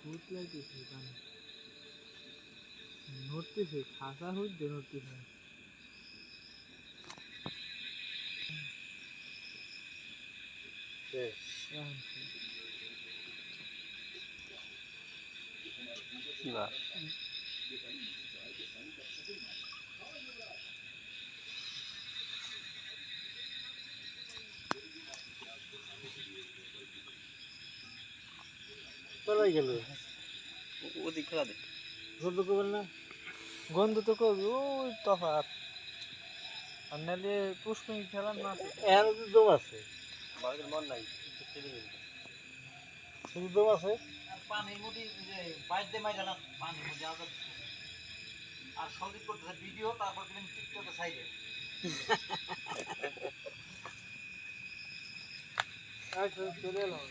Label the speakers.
Speaker 1: ভূত লাগতেছে পানি নড়তেছে খাসা হইতে নড়তেছে
Speaker 2: চলে গেল
Speaker 3: ওদিক খেলা দে
Speaker 2: গন্ধ করবেন না
Speaker 1: গন্ধ তো করবি ওই তফাৎ আর নাহলে পুষ্পিং খেলার না আছে
Speaker 2: এর দম আছে
Speaker 3: বাড়ির মন নাই খেলে গেল
Speaker 2: শুধু দম আছে
Speaker 3: পানির মধ্যে যে বাইর দে মাইরা না পানির মধ্যে আজাদ আর সঙ্গীত করতেছে ভিডিও তারপর দিলেন টিকটকে সাইডে
Speaker 1: চলে এলাম